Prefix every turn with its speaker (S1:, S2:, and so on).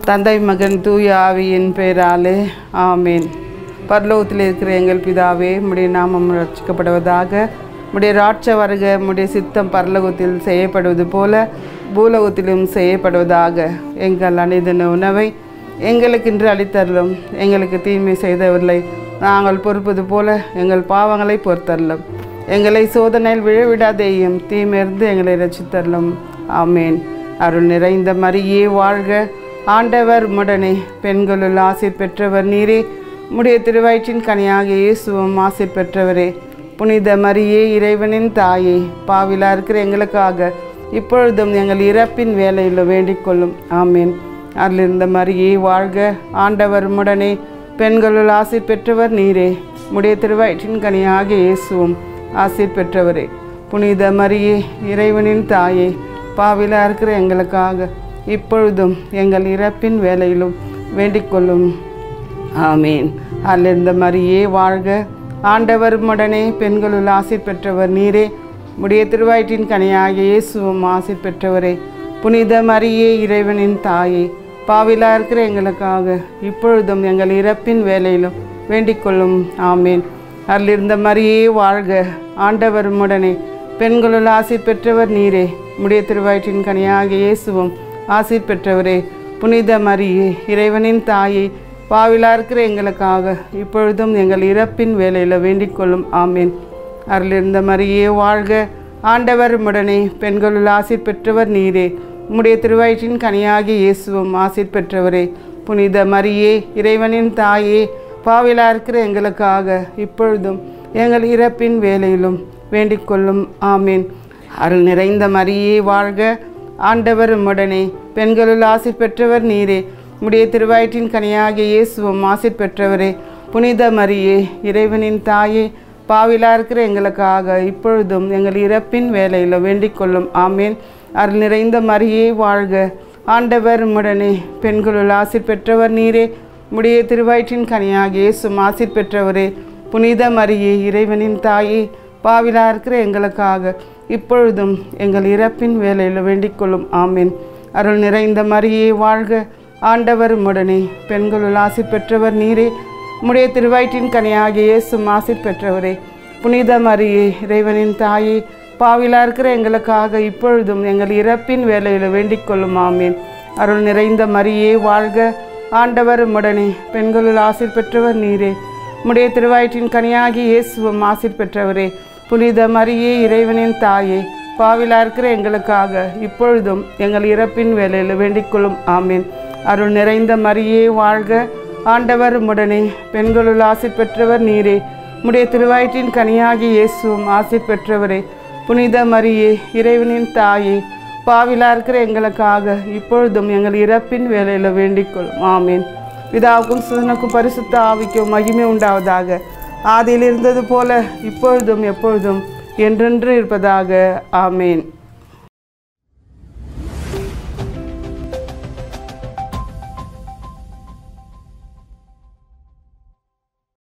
S1: தந்தை மகன் தூய ஆவியின் பெயராலே ஆமேன். பரலோகத்தில் இருக்கிற எங்கள் பிதாவே, உம்முடைய நாமம் ரட்சிக்கப்படுவதாக. உம்முடைய ராட்ச வருக. உம்முடைய சித்தம் பரலோகத்தில் செய்யப்படுவது போல பூலோகத்திலும் செய்யப்படுவதாக. எங்கள் அனைதின உணவை எங்களுக்கென்று அளித்தரலும். எங்களுக்கு தீமை செய்தவர்களை நாங்கள் பொறுப்பது போல எங்கள் பாவங்களை பொறுத்தரலும். எங்களை சோதனையில் விழவிடாதேயும், தீமையிலிருந்து எங்களை ரட்சித்தரலும். ஆமேன். அருள் நிறைந்த மரியே வாழ்க, ஆண்டவர் உம்முடனே, பெண்களுள் ஆசீர் பெற்றவர் நீரே. உம்முடைய திருவயிற்றின் கனியாகிய இயேசுவும் ஆசீர் பெற்றவரே. புனித மரியே, இறைவனின் தாயே, பாவிலா இருக்கிற எங்களுக்காக இப்பொழுதும் எங்கள் இறப்பின் வேலையில் வேண்டிக் கொள்ளும். ஆமேன். அருளிருந்த மரியே வாழ்க, ஆண்டவர் உம்முடனே, பெண்களுள் ஆசீர் பெற்றவர் நீரே. உம்முடைய திருவயிற்றின் கனியாகிய இயேசுவும் ஆசீர் பெற்றவரே. புனித மரியே, இறைவனின் தாயே, பாவிலா இருக்கிற எங்களுக்காக இப்பொழுதும் எங்கள் இறப்பின் வேலையிலும் வேண்டிக் கொள்ளும். ஆமீன். அருளிருந்த மரியே வாழ்க, ஆண்டவர் உம்முடனே, பெண்களுள் ஆசீர் பெற்றவர் நீரே. உம்முடைய திருவயிற்றின் கனியாகிய இயேசுவும் ஆசீர் பெற்றவரே. புனித மரியே, இறைவனின் தாயே, பாவிலா இருக்கிற எங்களுக்காக இப்பொழுதும் எங்கள் இறப்பின் வேலையிலும் வேண்டிக் கொள்ளும். ஆமீன். அருளிருந்த மரியே வாழ்க, ஆண்டவர் உம்முடனே, பெண்களுள் ஆசீர் பெற்றவர் நீரே. உம்முடைய திருவயிற்றின் கனியாகிய இயேசுவும் ஆசீர் பெற்றவரே. புனித மரியே, இறைவனின் தாயை, பாவிலா இருக்கிற எங்களுக்காக இப்பொழுதும் எங்கள் இறப்பின் வேலையில் வேண்டிக் கொள்ளும். ஆமீன். அருளிருந்த மரியே வாழ்க, ஆண்டவர் உம்முடனே, பெண்களுள் ஆசீர் பெற்றவர் நீரே. உம்முடைய திருவயிற்றின் கனியாகிய இயேசுவும் ஆசீர் பெற்றவரே. புனித மரியே, இறைவனின் தாயே, பாவிலா இருக்கிற எங்களுக்காக இப்பொழுதும் எங்கள் இறப்பின் வேலையிலும் வேண்டிக் கொள்ளும். ஆமீன். அருள் நிறைந்த மரியே வாழ்க, ஆண்டவர் உம்முடனே, பெண்களுள் ஆசீர் பெற்றவர் நீரே. உம்முடைய திருவயிற்றின் கனியாகிய இயேசுவும் ஆசீர் பெற்றவரே. புனித மரியே, இறைவனின் தாயே, பாவிலா இருக்கிற எங்களுக்காக இப்பொழுதும் எங்கள் இறப்பின் வேலையில் வேண்டிக் கொள்ளும். ஆமீன். அருள் நிறைந்த மரியே வாழ்க, ஆண்டவர் உம்முடனே, பெண்களுள் ஆசீர் பெற்றவர் நீரே. உம்முடைய திருவயிற்றின் கனியாகிய இயேசுவும் ஆசீர் பெற்றவரே. புனித மரியே, இறைவனின் தாயே, பாவிலா இருக்கிற எங்களுக்காக இப்பொழுதும் எங்கள் இறப்பின் வேலையில் வேண்டிக் கொள்ளும். ஆமீன். அருள் நிறைந்த மரியே வாழ்க, ஆண்டவர் உம்முடனே, பெண்களுள் ஆசீர் பெற்றவர் நீரே. உம்முடைய திருவயிற்றின் கனியாகிய இயேசுவும் ஆசீர் பெற்றவரே. புனித மரியே, இறைவனின் தாயே, பாவிலா இருக்கிற எங்களுக்காக இப்பொழுதும் எங்கள் இறப்பின் வேலையில் வேண்டிக் கொள்ளும். ஆமீன். அருள் நிறைந்த மரியே வாழ்க, ஆண்டவர் உம்முடனே, பெண்களுள் ஆசீர் பெற்றவர் நீரே. உம்முடைய திருவயிற்றின் கனியாகிய இயேசுவும் ஆசீர் பெற்றவரே. புனித மரியே, இறைவனின் தாயே, பாவிலா இருக்கிற எங்களுக்காக இப்பொழுதும் எங்கள் இறப்பின் வேலையில் வேண்டிக் கொள்ளும். ஆமீன். அருள் நிறைந்த மரியே வாழ்க, ஆண்டவர் உம்முடனே, பெண்களுள் ஆசீர் பெற்றவர் நீரே. உம்முடைய திருவயிற்றின் கனியாகிய இயேசுவும் ஆசீர் பெற்றவரே. புனித மரியே, இறைவனின் தாயே, பாவிலா இருக்கிற எங்களுக்காக இப்பொழுதும் எங்கள் இறப்பின் வேலையில் வேண்டிக் கொள்ளும். ஆமீன். பிதாவுக்கும் சுதனுக்கும் பரிசுத்த ஆவிக்கும் மகிமை உண்டாவதாக. ஆதியில் இருந்தது போல இப்பொழுதும் எப்பொழுதும் என்றென்று இருப்பதாக. ஆமேன்.